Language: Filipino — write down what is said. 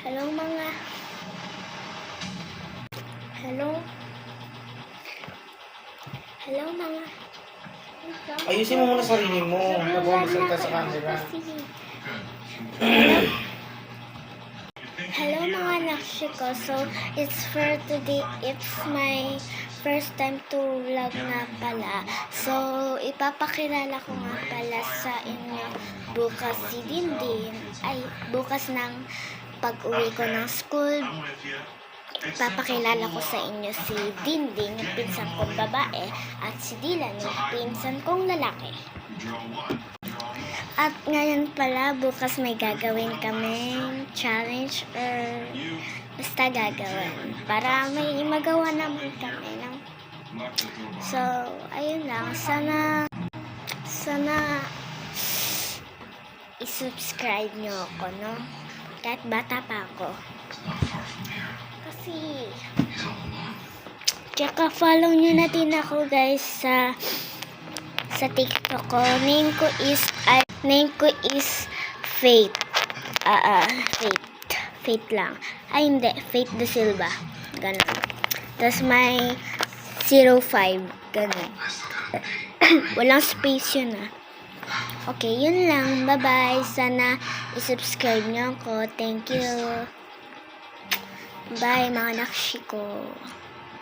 Hello mga Hello Hello mga Ayusin mo muna sarili mo. Huwag mo magsalita sa camera. Hello mga nakshi ko. So, it's for today. It's my first time to vlog nga pala. So, ipapakilala ko nga pala sa inyo bukas si Dindin. Ay, bukas ng pag-uwi ko ng school. Papakilala ko sa inyo si Dinding, yung pinsan kong babae, at si Dylan, yung pinsan kong lalaki. At ngayon pala, bukas may gagawin kaming challenge or basta gagawin. Para may magawa naman kami. No? So, ayun lang. Sana i-subscribe nyo ako, no? Kahit bata pa ako. Kasi, tsaka follow nyo na din ako guys sa TikTok ko. Name ko is Faith. Faith lang. Ay hindi, Faith De Silva. Ganun. Tapos may 05. Ganun. Walang space yun Okay, yun lang. Bye-bye. Sana i-subscribe nyo ako. Thank you. Bye mga nakshi ko.